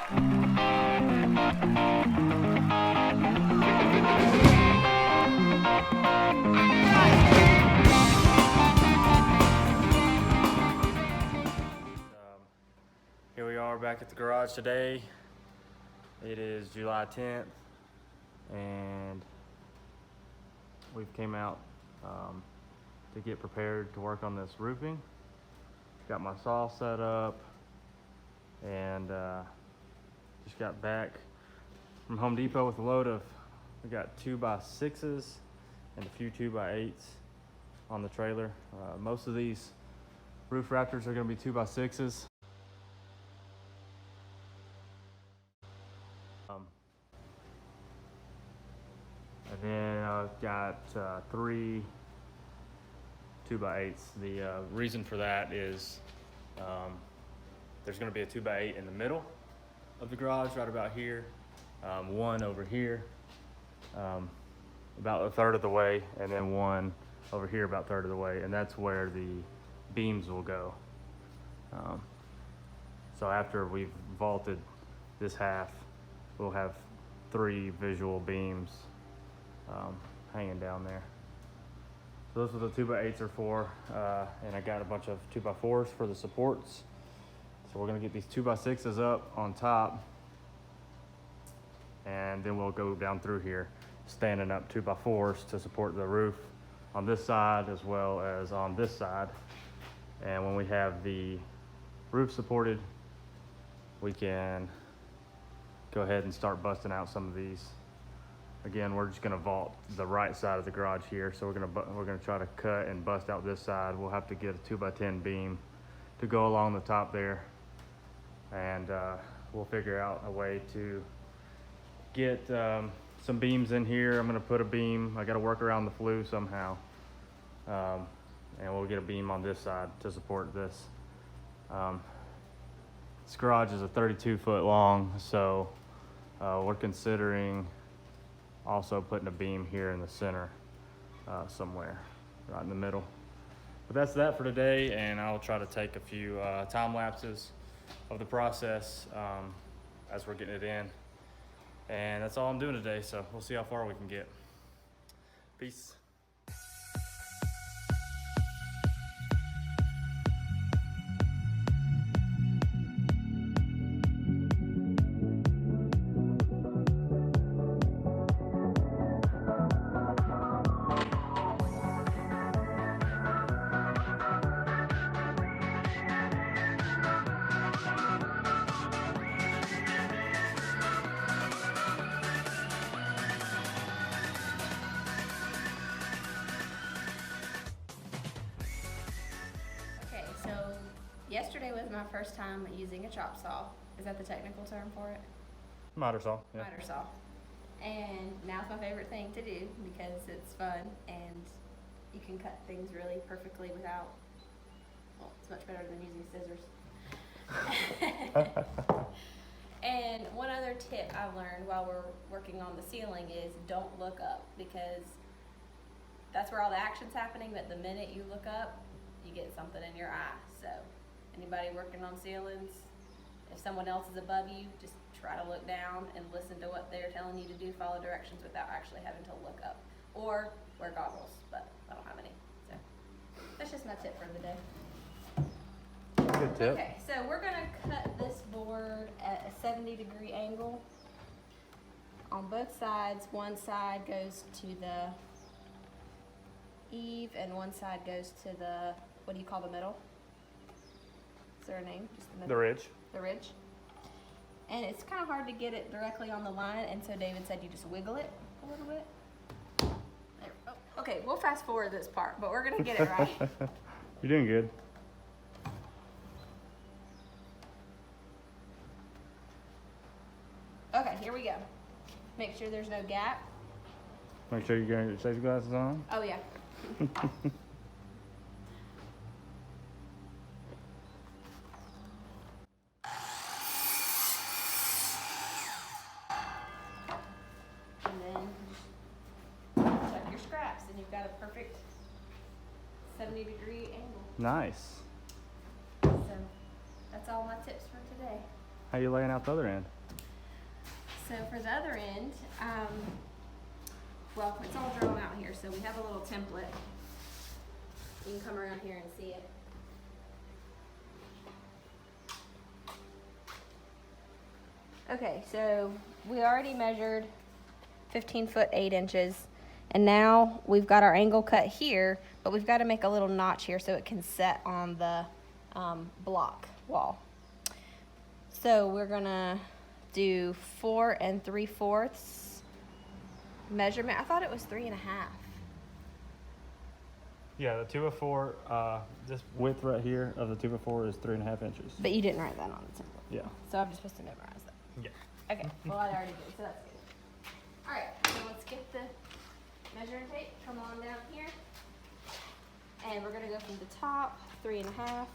Here we are back at the garage today. It is July 10th and we've came out to get prepared to work on this roofing. Got my saw set up and just got back from Home Depot with a load of, we got 2x6s and a few 2x8s on the trailer. Most of these roof rafters are going to be 2x6s. And then I've got 3 2x8s. The reason for that is there's going to be a 2x8 in the middle of the garage, right about here. One over here, about a third of the way, and then one over here about a third of the way, and that's where the beams will go. So after we've vaulted this half, we'll have 3 visual beams hanging down there. So those are the 2x8s are for, and I got a bunch of 2x4s for the supports. So we're gonna get these 2x6s up on top, and then we'll go down through here, standing up 2x4s to support the roof on this side as well as on this side. And when we have the roof supported, we can go ahead and start busting out some of these. Again, we're just gonna vault the right side of the garage here. So we're gonna try to cut and bust out this side. We'll have to get a 2x10 beam to go along the top there. And we'll figure out a way to get some beams in here. I'm gonna put a beam, I gotta work around the flue somehow. And we'll get a beam on this side to support this. This garage is a 32 foot long, so we're considering also putting a beam here in the center somewhere, right in the middle. But that's that for today, and I'll try to take a few time lapses of the process as we're getting it in. And that's all I'm doing today, so we'll see how far we can get. Peace. Yesterday was my first time using a chop saw. Is that the technical term for it? Miter saw. Yeah. Miter saw. And now it's my favorite thing to do because it's fun and you can cut things really perfectly without, well, it's much better than using scissors. And one other tip I've learned while we're working on the ceiling is don't look up, because that's where all the action's happening, but the minute you look up, you get something in your eye. So anybody working on ceilings, if someone else is above you, just try to look down and listen to what they're telling you to do, follow directions without actually having to look up. Or wear goggles, but I don't have any. So that's just my tip for the day. Good tip. Okay, so we're gonna cut this board at a 70-degree angle on both sides. One side goes to the eave and one side goes to the, what do you call the middle? Is there a name? Just the middle? The ridge. The ridge. And it's kind of hard to get it directly on the line, and so David said you just wiggle it a little bit. There. Oh, okay, we'll fast forward this part, but we're gonna get it right. You're doing good. Okay, here we go. Make sure there's no gap. Make sure you got your safety glasses on. Oh yeah. And then check your scraps, and you've got a perfect 70-degree angle. Nice. So that's all my tips for today. How you laying out the other end? So for the other end, well, it's all drawn out here, so we have a little template. You can come around here and see it. Okay, so we already measured 15 foot 8 inches, and now we've got our angle cut here, but we've got to make a little notch here so it can set on the block wall. So we're gonna do 4 3/4 measurement. I thought it was 3 1/2. Yeah, the 2x4, this width right here of the 2x4 is 3 1/2 inches. But you didn't write that on the template. Yeah. So I'm just supposed to memorize that. Yeah. Okay, well I already did, so that's good. Alright, so let's get the measuring tape, come on down here. And we're gonna go from the top, 3 1/2.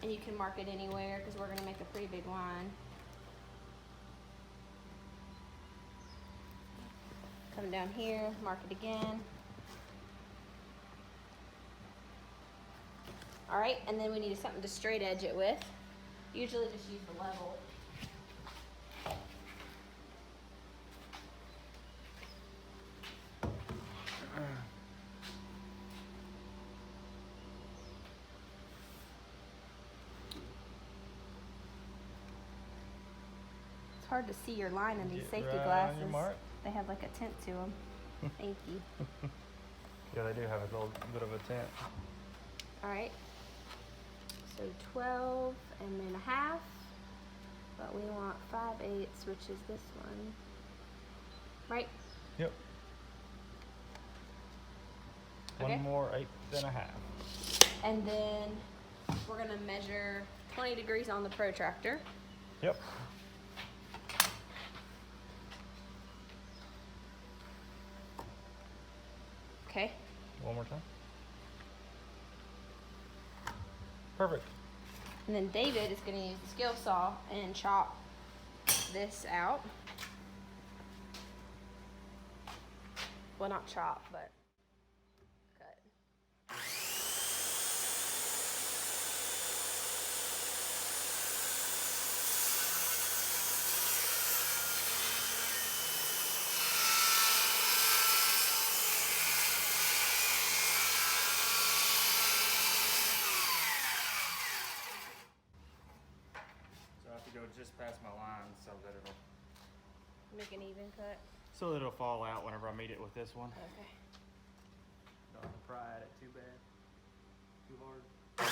And you can mark it anywhere because we're gonna make a pretty big line. Come down here, mark it again. Alright, and then we need something to straight edge it with. Usually just use the level. It's hard to see your line in these safety glasses. They have like a tint to them. Thank you. Yeah, they do have a little bit of a tint. Alright. So 12 1/2. But we want 5/8, which is this one. Right? Yep. Okay. One more 8 1/2. And then we're gonna measure 20 degrees on the protractor. Yep. Okay. One more time. Perfect. And then David is going to use the skill saw and chop this out. Well, not chop, but cut. So I have to go just past my line so that it'll Make an even cut. fall out whenever I meet it with this one. Okay. Don't have to pry at it too bad, too hard. And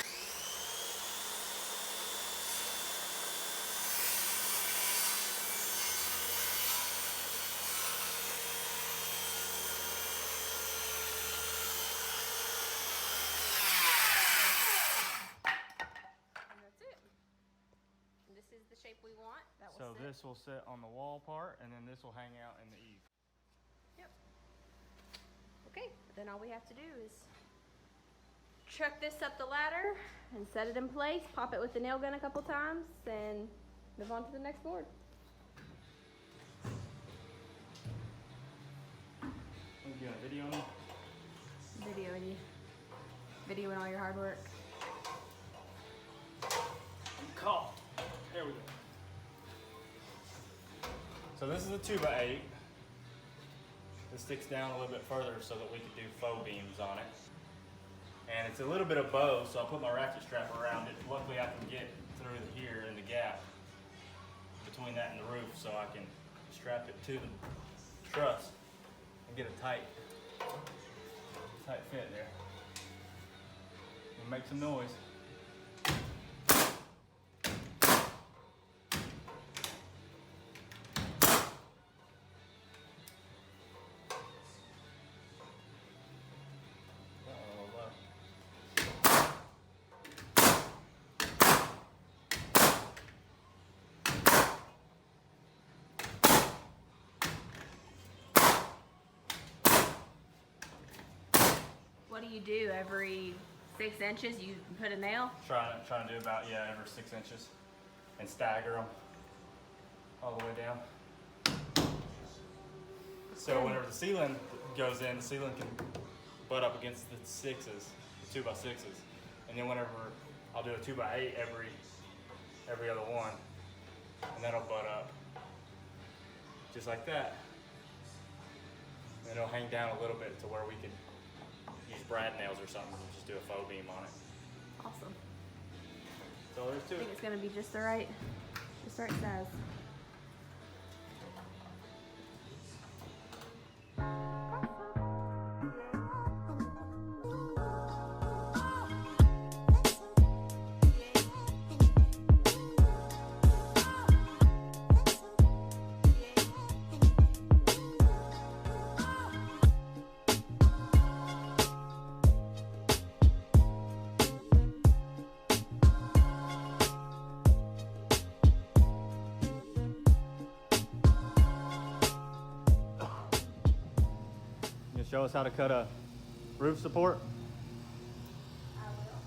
that's it. And this is the shape we want. That will So sit. this will sit on the wall part, and then this will hang out in the eave. Yep. Okay, then all we have to do is chuck this up the ladder and set it in place, pop it with the nail gun a couple times, and move on to the next board. Are you doing a video on it? Videoing all your hard work. Call. There we go. So this is a 2x8. This sticks down a little bit further so that we could do faux beams on it. And it's a little bit of bow, so I'll put my ratchet strap around it. Luckily I can get through here in the gap between that and the roof, so I can strap it to the truss and get a tight fit there. And make some noise. What do you do every 6 inches? You put a nail? Trying to do about, yeah, every 6 inches and stagger them all the way down. So whenever the ceiling goes in, the ceiling can butt up against the 6s, the 2x6s. And then whenever I'll do a 2x8 every other one. and that'll butt up just like that. And it'll hang down a little bit to where we could use brad nails or something and just do a faux beam on it. Awesome. That's all there is to I think it. it's gonna be just the right size. You show us how to cut a roof support? I will.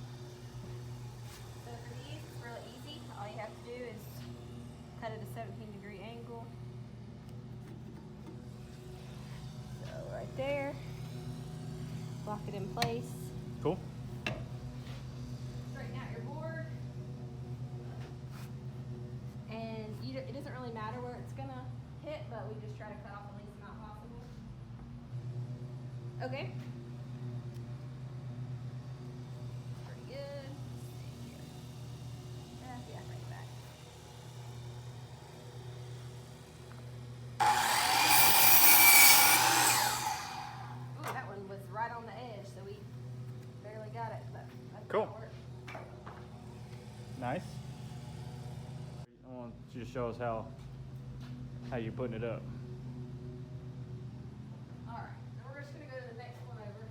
So for these, it's really easy. All you have to do is cut at a 17-degree angle. So right there. Lock it in place. Cool. Straighten out your board. And it doesn't really matter where it's gonna hit, but we just try to cut off the least amount possible. Okay. Pretty good. Yeah, bring it back. Ooh, that one was right on the edge, so we barely got it, but that's Cool. gonna work. Nice. I want you to show us how you're putting it up. All right, now we're just gonna go to the next one over.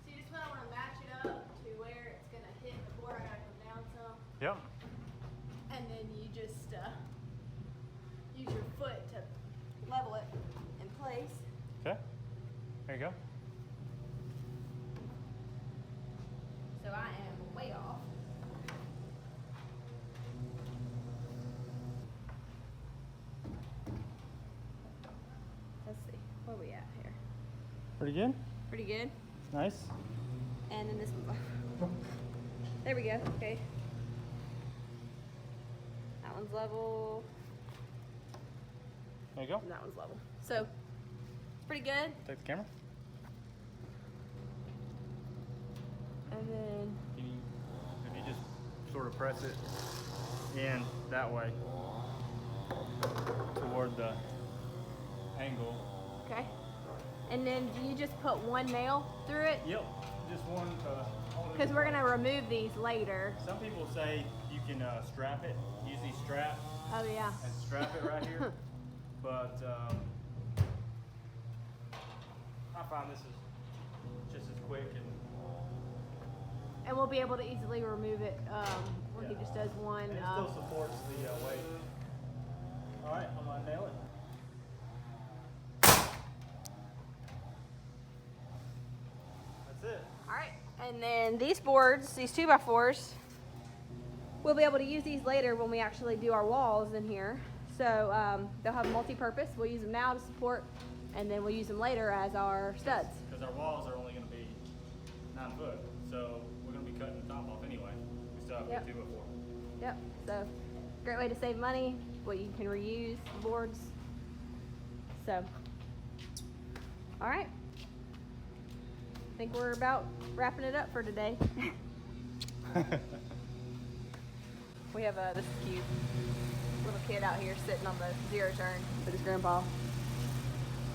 So you just wanna match it up to where it's gonna hit the board. I gotta come down some. Yep. And then you just use your foot to level it in place. Okay. There you go. So I am way off. Let's see, where are we at here? Pretty good. Pretty good. Nice. And then this one. There we go, okay. That one's level, There you go. and that one's level. So, it's pretty good. Take the camera. And then, If you just sort of press it in that way toward the angle. okay. And then do you just put one nail through it? Yep. Just one. Because we're gonna remove these later. Some people say you can strap it. Use these straps Oh yeah. and strap it right here. But I find this is just as quick And we'll be able to easily remove it when he Yeah. just does one. and it still supports the weight. All right, I'm gonna nail it. That's it. All right. And then these boards, these 2x4s, we'll be able to use these later when we actually do our walls in here. So they'll have multi-purpose. We'll use them now to support, and then we'll use them later as our studs. Because our walls are only going to be 9 foot, so we're going to be cutting the top off anyway. We still have to Yep. get 2 before. Yep. So great way to save money. What you can reuse the boards. So, all right. I think we're about wrapping it up for today. We have this cute little kid out here sitting on the 0 turn with his grandpa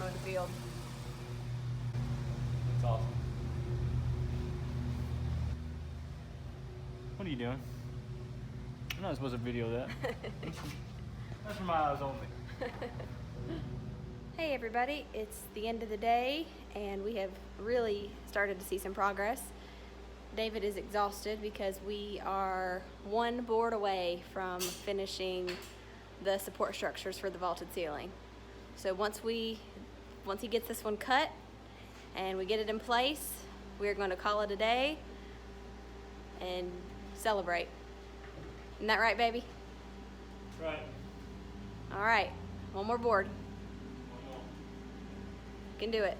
mowing the field. It's awesome. What are you doing? I'm not supposed to video that. That's for my eyes only. Hey everybody, it's the end of the day and we have really started to see some progress. David is exhausted because we are one board away from finishing the support structures for the vaulted ceiling. So once he gets this one cut and we get it in place, we're going to call it a day and celebrate. Isn't that right, baby? Right. All right, one more board. One more. You can do it.